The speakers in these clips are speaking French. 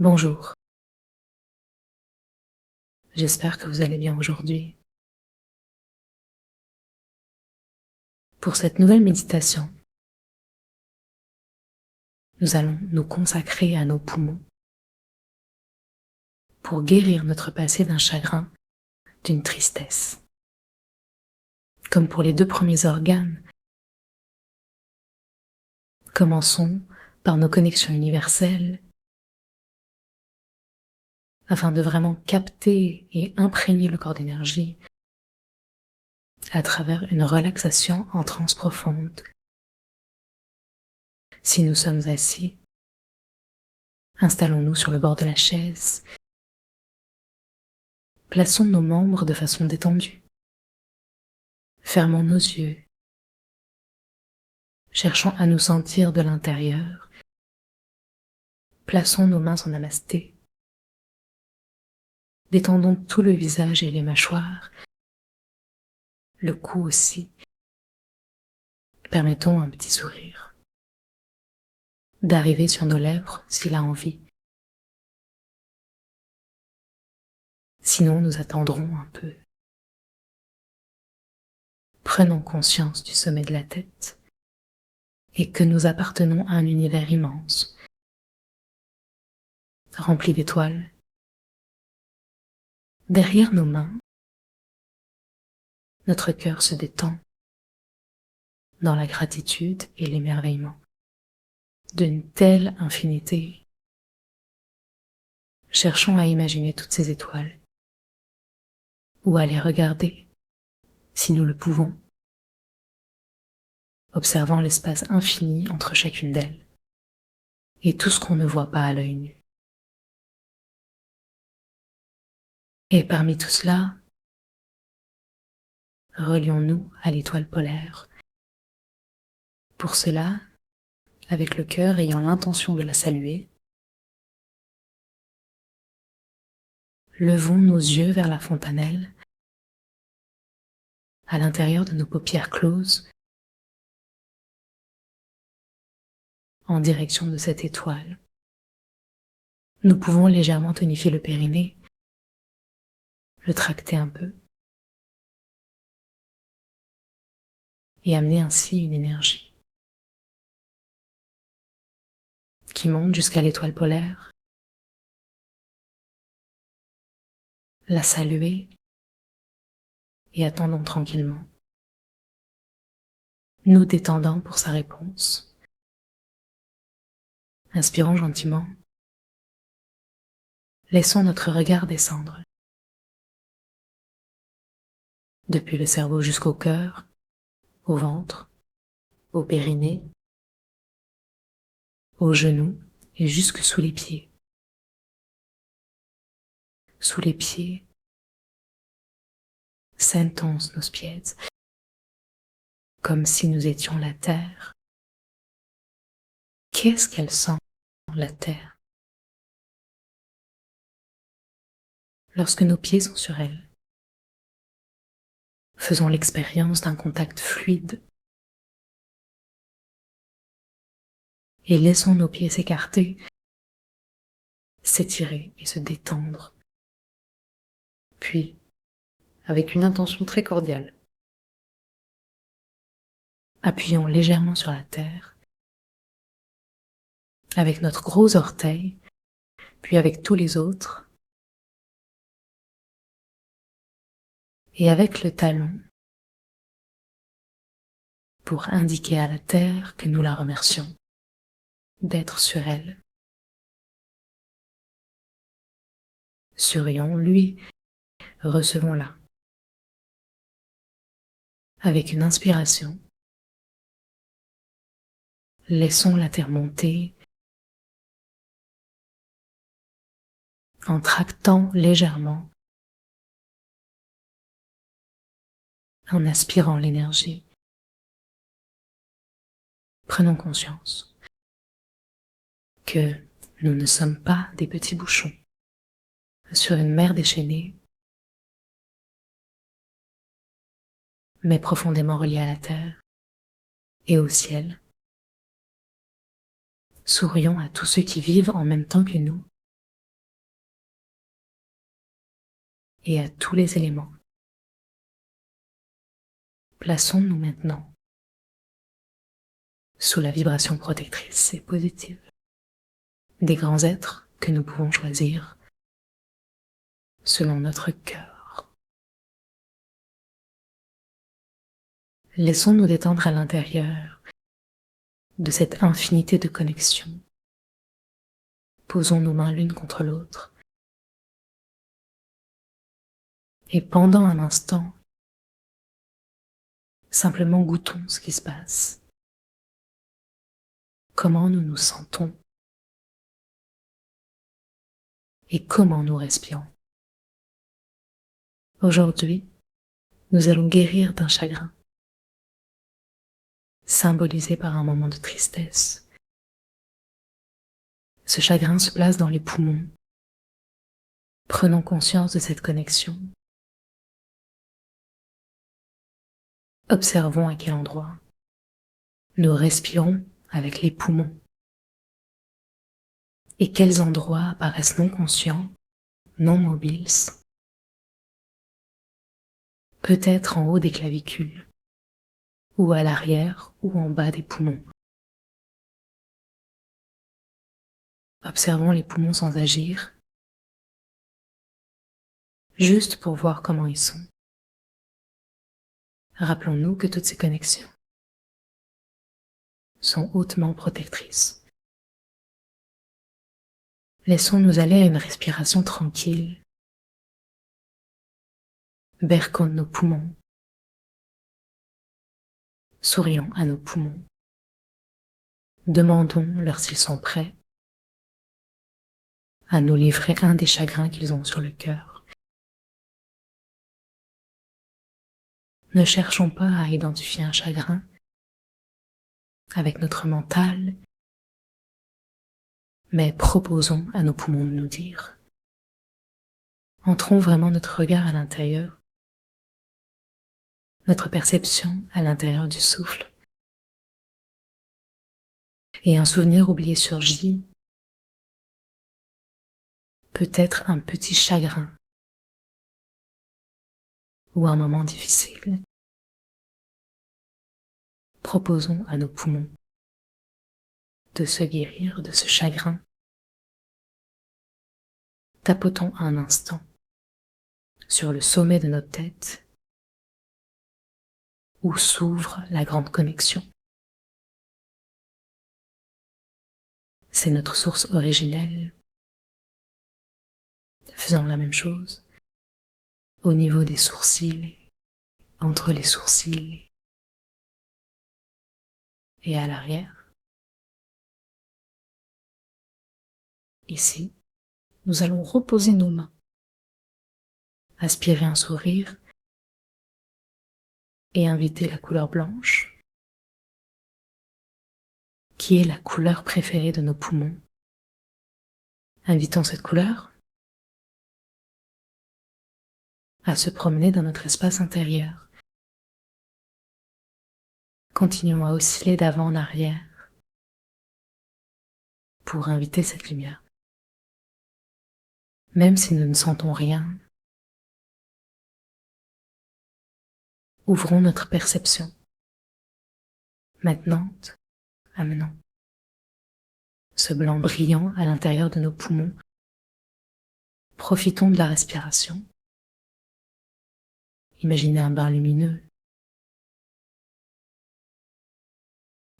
Bonjour, j'espère que vous allez bien aujourd'hui. Pour cette nouvelle méditation, nous allons nous consacrer à nos poumons pour guérir notre passé d'un chagrin, d'une tristesse. Comme pour les deux premiers organes, commençons par nos connexions universelles afin de vraiment capter et imprégner le corps d'énergie à travers une relaxation en transe profonde. Si nous sommes assis, installons-nous sur le bord de la chaise. Plaçons nos membres de façon détendue. Fermons nos yeux. Cherchons à nous sentir de l'intérieur. Plaçons nos mains en namasté. Détendons tout le visage et les mâchoires, le cou aussi. Permettons un petit sourire d'arriver sur nos lèvres s'il a envie. Sinon, nous attendrons un peu. Prenons conscience du sommet de la tête et que nous appartenons à un univers immense, rempli d'étoiles. Derrière nos mains, notre cœur se détend dans la gratitude et l'émerveillement d'une telle infinité. Cherchons à imaginer toutes ces étoiles, ou à les regarder, si nous le pouvons, observant l'espace infini entre chacune d'elles, et tout ce qu'on ne voit pas à l'œil nu. Et parmi tout cela, relions-nous à l'étoile polaire. Pour cela, avec le cœur ayant l'intention de la saluer, levons nos yeux vers la fontanelle, à l'intérieur de nos paupières closes, en direction de cette étoile. Nous pouvons légèrement tonifier le périnée, le tracter un peu, et amener ainsi une énergie qui monte jusqu'à l'étoile polaire, la saluer et attendons tranquillement, nous détendant pour sa réponse. Inspirons gentiment, laissons notre regard descendre, depuis le cerveau jusqu'au cœur, au ventre, au périnée, aux genoux et jusque sous les pieds. Sous les pieds, sentons nos pieds, comme si nous étions la terre. Qu'est-ce qu'elle sent, la terre, lorsque nos pieds sont sur elle? Faisons l'expérience d'un contact fluide et laissons nos pieds s'écarter, s'étirer et se détendre. Puis, avec une intention très cordiale, appuyons légèrement sur la terre, avec notre gros orteil, puis avec tous les autres, et avec le talon, pour indiquer à la terre que nous la remercions d'être sur elle. Sourions-lui, recevons-la. Avec une inspiration, laissons la terre monter en tractant légèrement, en aspirant l'énergie. Prenons conscience que nous ne sommes pas des petits bouchons sur une mer déchaînée, mais profondément reliés à la terre et au ciel. Sourions à tous ceux qui vivent en même temps que nous et à tous les éléments. Plaçons-nous maintenant sous la vibration protectrice et positive des grands êtres que nous pouvons choisir selon notre cœur. Laissons-nous détendre à l'intérieur de cette infinité de connexions. Posons nos mains l'une contre l'autre et pendant un instant, simplement goûtons ce qui se passe. Comment nous nous sentons et comment nous respirons. Aujourd'hui, nous allons guérir d'un chagrin, symbolisé par un moment de tristesse. Ce chagrin se place dans les poumons. Prenons conscience de cette connexion. Observons à quel endroit. Nous respirons avec les poumons. Et quels endroits apparaissent non conscients, non mobiles. Peut-être en haut des clavicules, ou à l'arrière, ou en bas des poumons. Observons les poumons sans agir, juste pour voir comment ils sont. Rappelons-nous que toutes ces connexions sont hautement protectrices. Laissons-nous aller à une respiration tranquille. Berçons nos poumons. Sourions à nos poumons. Demandons-leur s'ils sont prêts à nous livrer un des chagrins qu'ils ont sur le cœur. Ne cherchons pas à identifier un chagrin avec notre mental, mais proposons à nos poumons de nous dire. Entrons vraiment notre regard à l'intérieur, notre perception à l'intérieur du souffle. Et un souvenir oublié surgit, peut-être un petit chagrin ou un moment difficile. Proposons à nos poumons de se guérir de ce chagrin. Tapotons un instant sur le sommet de notre tête où s'ouvre la grande connexion. C'est notre source originelle. Faisons la même chose au niveau des sourcils, entre les sourcils et à l'arrière. Ici, nous allons reposer nos mains, aspirer un sourire et inviter la couleur blanche, qui est la couleur préférée de nos poumons. Invitons cette couleur à se promener dans notre espace intérieur. Continuons à osciller d'avant en arrière pour inviter cette lumière. Même si nous ne sentons rien, ouvrons notre perception. Maintenant, amenons ce blanc brillant à l'intérieur de nos poumons. Profitons de la respiration. Imaginez un bain lumineux.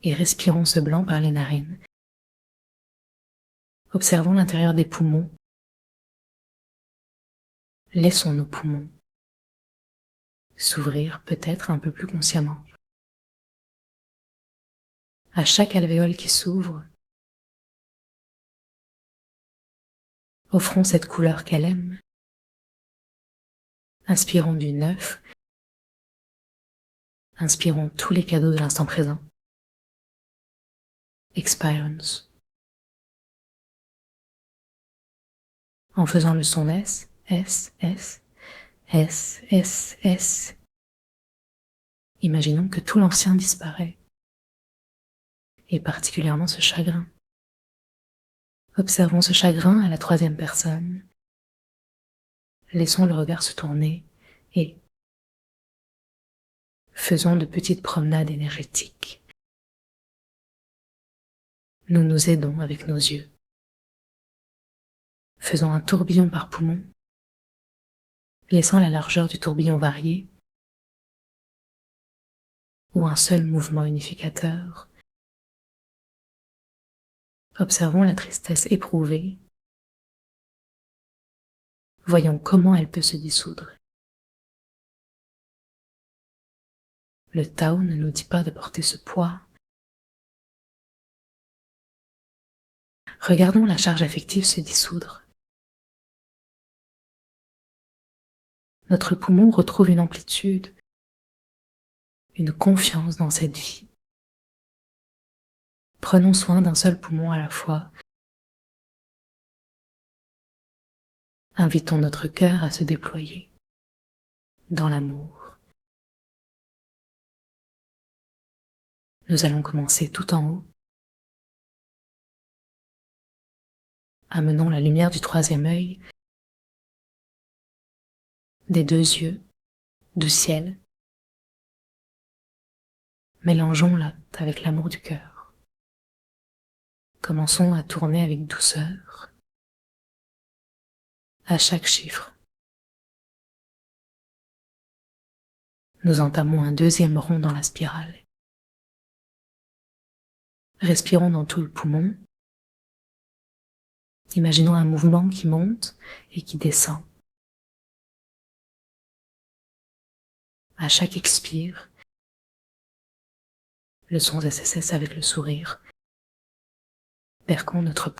Et respirons ce blanc par les narines. Observons l'intérieur des poumons. Laissons nos poumons s'ouvrir peut-être un peu plus consciemment. À chaque alvéole qui s'ouvre, offrons cette couleur qu'elle aime. Inspirons du neuf. Inspirons tous les cadeaux de l'instant présent. Experience. En faisant le son S, S, S, S, S, S. Imaginons que tout l'ancien disparaît, et particulièrement ce chagrin. Observons ce chagrin à la troisième personne. laissons le regard se tourner et faisons de petites promenades énergétiques. Nous nous aidons avec nos yeux. Faisons un tourbillon par poumon, laissant la largeur du tourbillon varier, ou un seul mouvement unificateur. Observons la tristesse éprouvée. Voyons comment elle peut se dissoudre. Le Tao ne nous dit pas de porter ce poids. Regardons la charge affective se dissoudre. Notre poumon retrouve une amplitude, une confiance dans cette vie. Prenons soin d'un seul poumon à la fois. Invitons notre cœur à se déployer dans l'amour. Nous allons commencer tout en haut. Amenons la lumière du troisième œil, des deux yeux, du ciel. Mélangeons-la avec l'amour du cœur. Commençons à tourner avec douceur. À chaque chiffre, nous entamons un deuxième rond dans la spirale. Respirons dans tout le poumon. Imaginons un mouvement qui monte et qui descend. À chaque expire, le son SSS avec le sourire. Perquons notre